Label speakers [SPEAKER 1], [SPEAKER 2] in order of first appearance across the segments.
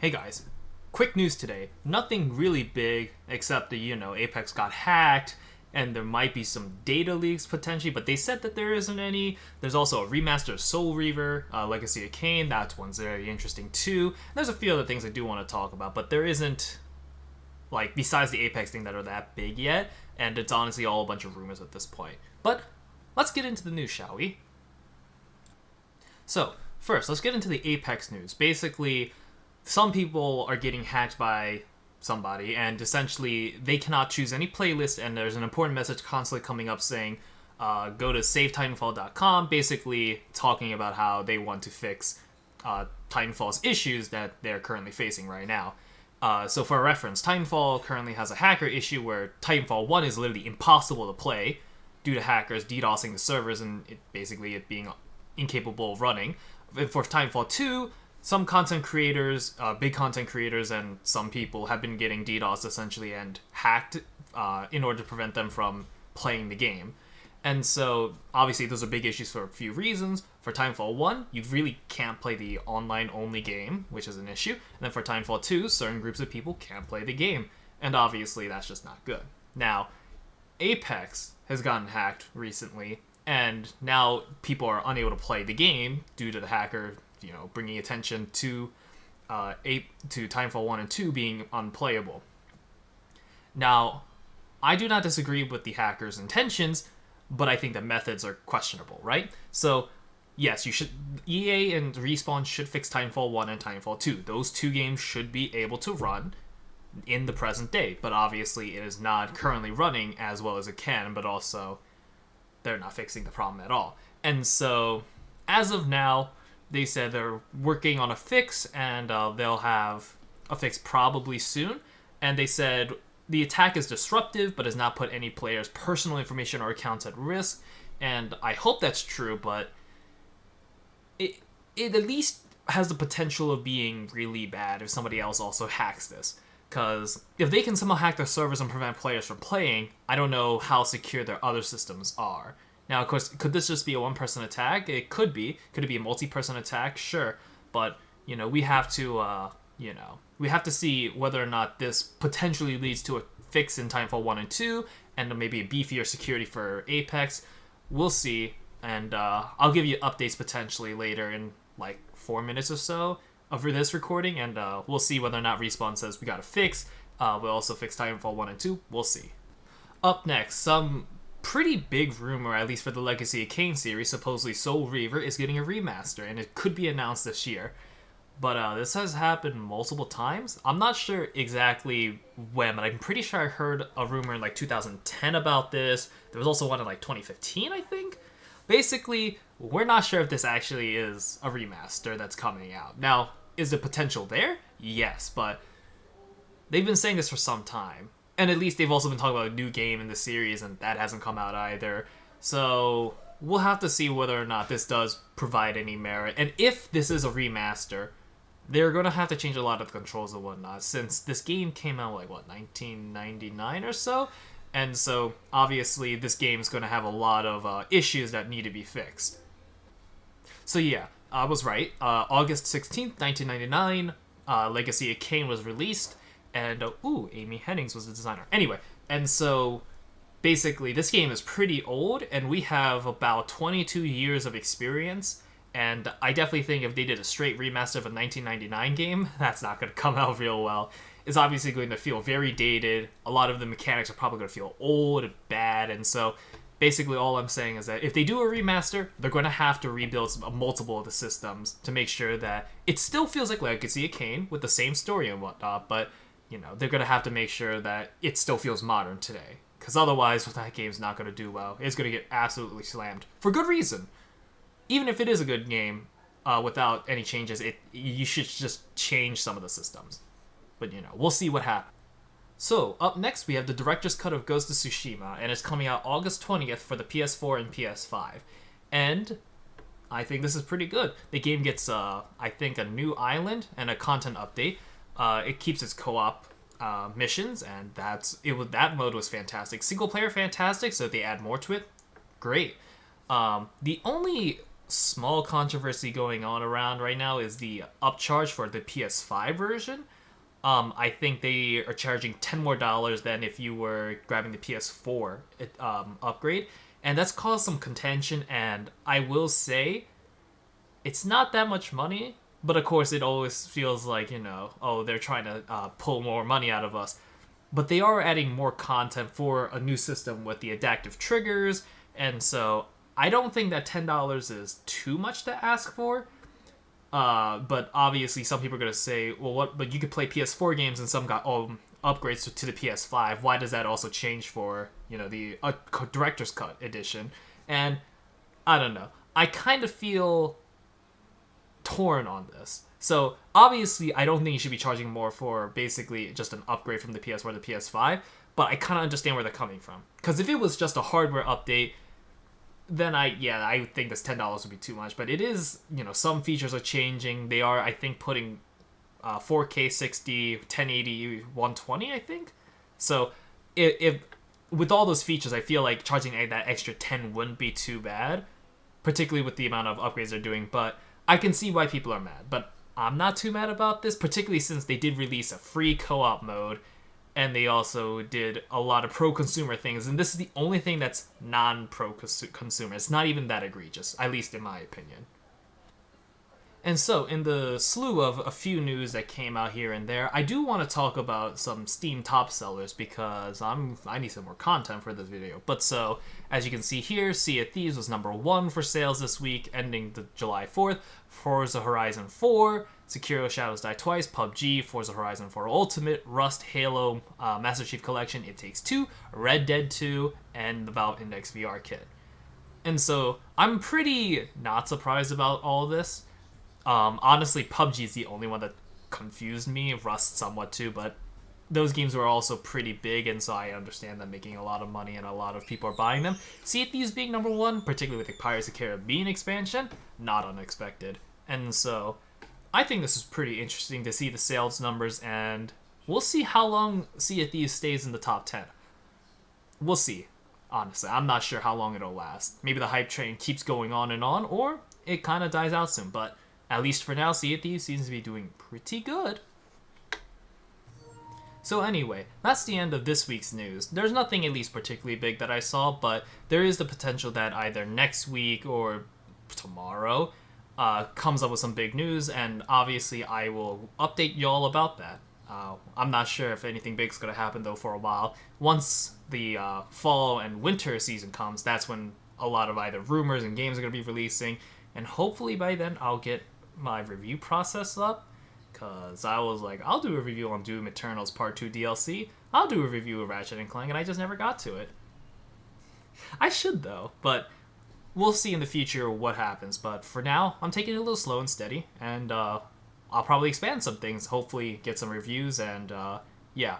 [SPEAKER 1] Hey guys, quick news today. Nothing really big except that, Apex got hacked and there might be some data leaks potentially, but they said that there isn't any. There's also a remaster of Soul Reaver, Legacy of Kain. That one's very interesting too. There's a few other things I do want to talk about, but there isn't, like, besides the Apex thing that are that big yet, and it's honestly all a bunch of rumors at this point. But let's get into the news, shall we? So, first, let's get into the Apex news. Basically, some people are getting hacked by somebody, and essentially they cannot choose any playlist, and there's an important message constantly coming up saying, go to savetitanfall.com, basically talking about how they want to fix Titanfall's issues that they're currently facing right now. So for reference, Titanfall currently has a hacker issue where Titanfall 1 is literally impossible to play due to hackers DDoSing the servers and it being incapable of running. And for Titanfall 2, some content creators, big content creators, and some people have been getting DDoS essentially and hacked in order to prevent them from playing the game. And so, obviously, those are big issues for a few reasons. For Titanfall 1, you really can't play the online-only game, which is an issue. And then for Titanfall 2, certain groups of people can't play the game. And obviously, that's just not good. Now, Apex has gotten hacked recently, and now people are unable to play the game due to the hacker, bringing attention to Titanfall 1 and 2 being unplayable. Now, I do not disagree with the hacker's intentions, but I think the methods are questionable, right? So, yes, EA and Respawn should fix Titanfall 1 and Titanfall 2. Those two games should be able to run in the present day, but obviously it is not currently running as well as it can, but also they're not fixing the problem at all. And so, as of now, they said they're working on a fix, and they'll have a fix probably soon. And they said the attack is disruptive, but has not put any players' personal information or accounts at risk. And I hope that's true, but it at least has the potential of being really bad if somebody else also hacks this. Because if they can somehow hack their servers and prevent players from playing, I don't know how secure their other systems are. Now, of course, could this just be a one-person attack? It could be. Could it be a multi-person attack? Sure. But, we have to, we have to see whether or not this potentially leads to a fix in Titanfall 1 and 2, and maybe a beefier security for Apex. We'll see. And I'll give you updates potentially later in, 4 minutes or so of this recording, and we'll see whether or not Respawn says we got a fix. We'll also fix Titanfall 1 and 2. We'll see. Up next, some pretty big rumor, at least for the Legacy of Kain series. Supposedly Soul Reaver is getting a remaster, and it could be announced this year. But this has happened multiple times. I'm not sure exactly when, but I'm pretty sure I heard a rumor in 2010 about this. There was also one in 2015, I think. Basically, we're not sure if this actually is a remaster that's coming out. Now, is the potential there? Yes, but they've been saying this for some time. And at least they've also been talking about a new game in the series, and that hasn't come out either. So we'll have to see whether or not this does provide any merit. And if this is a remaster, they're going to have to change a lot of the controls and whatnot, since this game came out, 1999 or so? And so, obviously, this game is going to have a lot of issues that need to be fixed. So yeah, I was right. August 16th, 1999, Legacy of Kain was released. And, Amy Hennings was the designer. Anyway, and so, basically, this game is pretty old, and we have about 22 years of experience, and I definitely think if they did a straight remaster of a 1999 game, that's not going to come out real well. It's obviously going to feel very dated. A lot of the mechanics are probably going to feel old and bad, and so, basically all I'm saying is that if they do a remaster, they're going to have to rebuild multiple of the systems to make sure that it still feels like Legacy of Kain with the same story and whatnot, but they're going to have to make sure that it still feels modern today. Because otherwise, that game's not going to do well. It's going to get absolutely slammed. For good reason. Even if it is a good game, without any changes, you should just change some of the systems. But, we'll see what happens. So, up next, we have the director's cut of Ghost of Tsushima, and it's coming out August 20th for the PS4 and PS5. And I think this is pretty good. The game gets, I think, a new island and a content update. It keeps its co-op missions, and that mode was fantastic. Single player, fantastic, so if they add more to it, great. The only small controversy going on around right now is the upcharge for the PS5 version. I think they are charging $10 more than if you were grabbing the PS4 upgrade, and that's caused some contention. And I will say, it's not that much money, but of course it always feels like, oh, they're trying to pull more money out of us. But they are adding more content for a new system with the adaptive triggers, and so I don't think that $10 is too much to ask for. But obviously, some people are gonna say, "Well, what? But you could play PS4 games, and some got upgrades to the PS5. Why does that also change for the director's cut edition?" And I don't know. I kind of feel torn on this. So obviously, I don't think you should be charging more for basically just an upgrade from the PS4 to the PS5. But I kind of understand where they're coming from. Because if it was just a hardware update, then I think this $10 would be too much. But it is, some features are changing. They are, I think, putting 4K 60, 1080, 120, I think. So if with all those features, I feel like charging that extra 10 wouldn't be too bad, particularly with the amount of upgrades they're doing. But I can see why people are mad. But I'm not too mad about this, particularly since they did release a free co-op mode, and they also did a lot of pro-consumer things, and this is the only thing that's non-pro-consumer. It's not even that egregious, at least in my opinion. And so, in the slew of a few news that came out here and there, I do want to talk about some Steam top sellers because I need some more content for this video. But so, as you can see here, Sea of Thieves was #1 for sales this week, ending the July 4th. Forza Horizon 4, Sekiro Shadows Die Twice, PUBG, Forza Horizon 4 Ultimate, Rust, Halo, Master Chief Collection, It Takes Two, Red Dead 2, and the Valve Index VR kit. And so, I'm pretty not surprised about all of this. Honestly, PUBG is the only one that confused me, Rust somewhat too, but those games were also pretty big, and so I understand them making a lot of money and a lot of people are buying them. Sea of Thieves being #1, particularly with the Pirates of the Caribbean expansion, not unexpected. And so, I think this is pretty interesting to see the sales numbers, and we'll see how long Sea of Thieves stays in the top 10. We'll see. Honestly, I'm not sure how long it'll last. Maybe the hype train keeps going on, or it kind of dies out soon, but at least for now, Sea of Thieves seems to be doing pretty good. So anyway, that's the end of this week's news. There's nothing at least particularly big that I saw, but there is the potential that either next week or tomorrow comes up with some big news, and obviously I will update y'all about that. I'm not sure if anything big's going to happen though for a while. Once the fall and winter season comes, that's when a lot of either rumors and games are going to be releasing, and hopefully by then I'll get my review process up, because I was like, I'll do a review on Doom Eternal's Part 2 DLC, I'll do a review of Ratchet & Clank, and I just never got to it. I should though, but we'll see in the future what happens. But for now, I'm taking it a little slow and steady, and I'll probably expand some things, hopefully get some reviews, and yeah,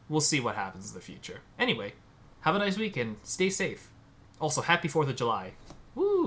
[SPEAKER 1] we'll see what happens in the future. Anyway, have a nice week and stay safe. Also, happy 4th of July. Woo!